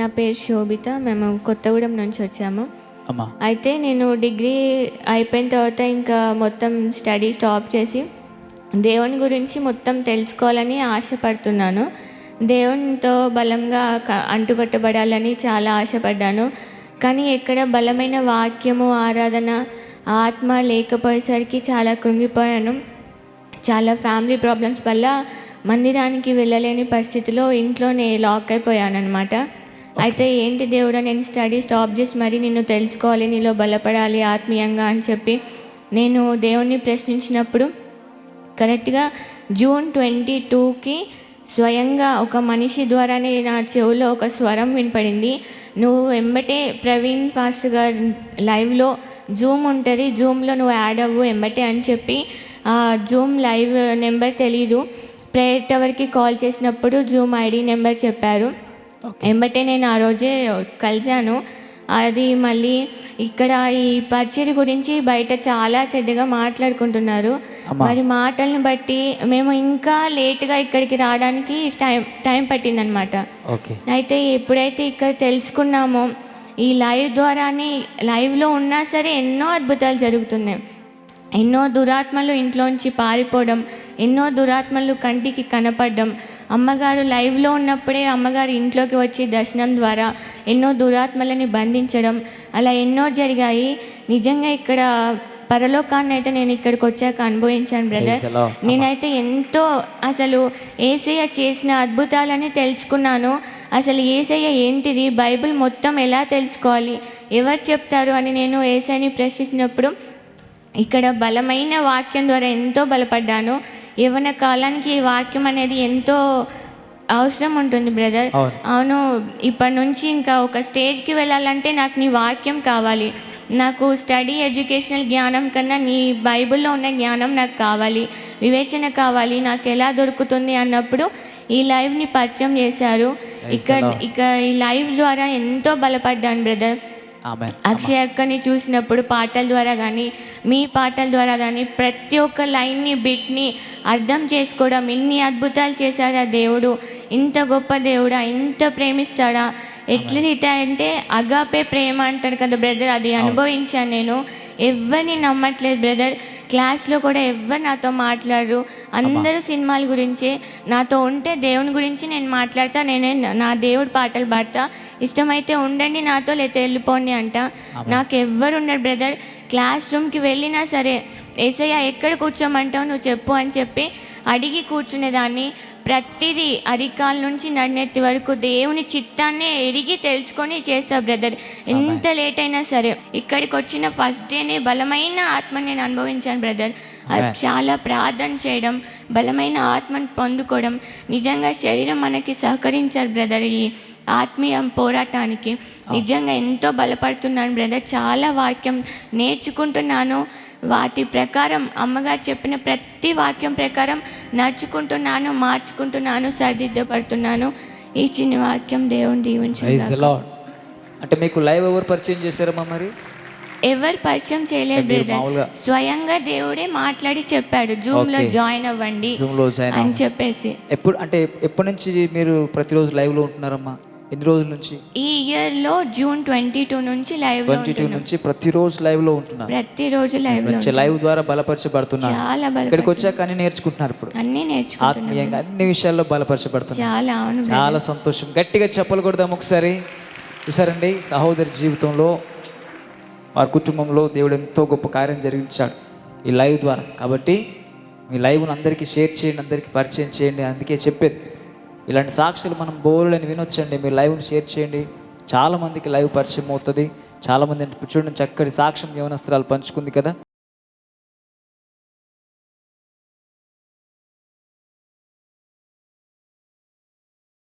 నా పేరు శోభిత. మేము కొత్తగూడెం నుంచి వచ్చాము. అమ్మా అయితే నేను డిగ్రీ అయిపోయిన తర్వాత ఇంకా మొత్తం స్టడీ స్టాప్ చేసి దేవుని గురించి మొత్తం తెలుసుకోవాలని ఆశపడుతున్నాను. దేవునితో బలంగా అంటుకట్టబడాలని చాలా ఆశపడ్డాను. కానీ ఎక్కడ బలమైన వాక్యము, ఆరాధన, ఆత్మ లేకపోయేసరికి చాలా కృంగిపోయాను. చాలా ఫ్యామిలీ ప్రాబ్లమ్స్ వల్ల మందిరానికి వెళ్ళలేని పరిస్థితిలో ఇంట్లోనే లాక్ అయిపోయాను అనమాట. అయితే ఏంటి దేవుడా, నేను స్టడీ స్టాప్ చేసి మరి నిన్ను తెలుసుకోవాలి, నీలో బలపడాలి ఆత్మీయంగా అని చెప్పి నేను దేవుణ్ణి ప్రశ్నించినప్పుడు కరెక్ట్గా జూన్ 22కి స్వయంగా ఒక మనిషి ద్వారానే నా చెవులో ఒక స్వరం వినపడింది. నువ్వు ఎంబటే ప్రవీణ్ ఫాస్ట్ గారు లైవ్లో జూమ్ ఉంటుంది, జూమ్లో నువ్వు యాడ్ అవ్వు ఎంబటే అని చెప్పి జూమ్ లైవ్ నెంబర్ తెలీదు, ప్రేయర్ టవర్కి కాల్ చేసినప్పుడు జూమ్ ఐడి నెంబర్ చెప్పారు. ఎంబటే నేను ఆ రోజే కలిశాను. అది మళ్ళీ ఇక్కడ ఈ పరిచర్య గురించి బయట చాలా చెడ్డగా మాట్లాడుకుంటున్నారు. మరి మాటలను బట్టి మేము ఇంకా లేట్గా ఇక్కడికి రావడానికి టైం పట్టిందనమాట. అయితే ఎప్పుడైతే ఇక్కడ తెలుసుకున్నామో ఈ లైవ్ ద్వారానే, లైవ్లో ఉన్నా సరే ఎన్నో అద్భుతాలు జరుగుతున్నాయి. ఎన్నో దురాత్మలు ఇంట్లోంచి పారిపోవడం, ఎన్నో దురాత్మలు కంటికి కనపడడం, అమ్మగారు లైవ్లో ఉన్నప్పుడే అమ్మగారు ఇంట్లోకి వచ్చి దర్శనం ద్వారా ఎన్నో దురాత్మలని బంధించడం, అలా ఎన్నో జరిగాయి. నిజంగా ఇక్కడ పరలోకాన్ని అయితే నేను ఇక్కడికి వచ్చాక అనుభవించాను బ్రదర్. నేనైతే ఎంతో అసలు యేసయ్య చేసిన అద్భుతాలని తెలుసుకున్నాను. అసలు యేసయ్య ఏంటిది, బైబిల్ మొత్తం ఎలా తెలుసుకోవాలి, ఎవరు చెప్తారు అని నేను యేసయ్యని ప్రశ్నించినప్పుడు ఇక్కడ బలమైన వాక్యం ద్వారా ఎంతో బలపడ్డాను. యవ్వన కాలానికి ఈ వాక్యం అనేది ఎంతో అవసరం ఉంటుంది బ్రదర్. అవును, ఇప్పటి నుంచి ఇంకా ఒక స్టేజ్కి వెళ్ళాలంటే నాకు నీ వాక్యం కావాలి. నాకు స్టడీ ఎడ్యుకేషనల్ జ్ఞానం కన్నా నీ బైబిల్లో ఉన్న జ్ఞానం నాకు కావాలి, వివేచన కావాలి. నాకు ఎలా దొరుకుతుంది అన్నప్పుడు ఈ లైవ్ని పరిచయం చేశారు. ఇక ఈ లైవ్ ద్వారా ఎంతో బలపడ్డాను బ్రదర్. అక్షయ్ అక్కని చూసినప్పుడు పాటల ద్వారా కానీ, మీ పాటల ద్వారా కానీ ప్రతి ఒక్క లైన్ని, బిట్ని అర్థం చేసుకోవడం, ఇన్ని అద్భుతాలు చేశాడా దేవుడు, ఇంత గొప్ప దేవుడా, ఇంత ప్రేమిస్తాడా, ఎట్ల రీతి అంటే అగాపే ప్రేమ అంటారు కదా బ్రదర్, అది అనుభవించాను నేను. ఎవరిని నమ్మట్లేదు బ్రదర్. క్లాస్లో కూడా ఎవరు నాతో మాట్లాడరు, అందరూ సినిమాల గురించే. నాతో ఉంటే దేవుని గురించి నేను మాట్లాడతా, నేనే నా దేవుడి పాటలు పాడతా, ఇష్టమైతే ఉండండి నాతో, లేకపోతే వెళ్ళిపోండి అంట. నాకు ఎవ్వరు ఉన్నారు బ్రదర్. క్లాస్ రూమ్కి వెళ్ళినా సరే యేసయ్య ఎక్కడ కూర్చోమంటావు నువ్వు చెప్పు అని చెప్పి అడిగి కూర్చునేదాన్ని. ప్రతిదీ అరికాల నుంచి నడినెత్తి వరకు దేవుని చిత్తాన్నే ఎరిగి తెలుసుకొని చేస్తా బ్రదర్. ఎంత లేట్ అయినా సరే ఇక్కడికి వచ్చిన ఫస్ట్ డేనే బలమైన ఆత్మని నేను అనుభవించాను బ్రదర్. అది చాలా ప్రార్థన చేయడం, బలమైన ఆత్మను పొందుకోవడం, నిజంగా శరీరం మనకి సహకరించారు బ్రదర్. ఈ ఆత్మీయ పోరాటానికి నిజంగా ఎంతో బలపడుతున్నాను బ్రదర్. చాలా వాక్యం నేర్చుకుంటున్నాను, వాటి ప్రకారం అమ్మగారు చెప్పిన ప్రతి వాక్యం ప్రకారం నడుచుకుంటున్నాను, మార్చుకుంటున్నాను, సరిదిద్దపడుతున్నాను. ఈ చిన్న వాక్యం దేవుని దీవించు. అంటే మీకు లైవ్ ఎవరు పరిచయం చేశారమ్మా? మరి ఎవరు పరిచయం చేయలేదు బ్రదర్, స్వయంగా దేవుడే మాట్లాడి చెప్పాడు, జూమ్లో జాయిన్ అవ్వండి అని చెప్పేసి. ఎప్పటి నుంచి మీరు ప్రతిరోజు లైవ్లో ఉంటున్నారమ్మా? ఎన్ని రోజుల నుంచి? ఈ ఇయర్లో జూన్ 22 నుంచి లైవ్ 22 నుంచి ప్రతిరోజు లైవ్లో ఉంటున్నారు. ప్రతిరోజు లైవ్ ద్వారా బలపరచబడుతున్నారు. చాలా ఇక్కడికి వచ్చాక అన్ని నేర్చుకుంటున్నారు. ఇప్పుడు అన్ని నేర్చుకుంటున్నారు, ఆత్మీయంగా అన్ని విషయాల్లో బలపరచబడుతున్నారు. చాలా చాలా సంతోషం. గట్టిగా చెప్పలు కొడదాం ఒకసారి. చూసారండి, సహోదరి జీవితంలో, వారి కుటుంబంలో దేవుడు ఎంతో గొప్ప కార్యం జరిగించాడు ఈ లైవ్ ద్వారా. కాబట్టి మీ లైవ్ను అందరికీ షేర్ చేయండి, అందరికీ పరిచయం చేయండి. అందుకే చెప్పేది, ఇలాంటి సాక్షులు మనం బోల్డని వినొచ్చండి. మీరు లైవ్ని షేర్ చేయండి, చాలామందికి లైవ్ పరిచయం అవుతుంది. చాలామంది చూడండి, చక్కటి సాక్ష్యం యవనస్త్రాలు పంచుకుంది కదా.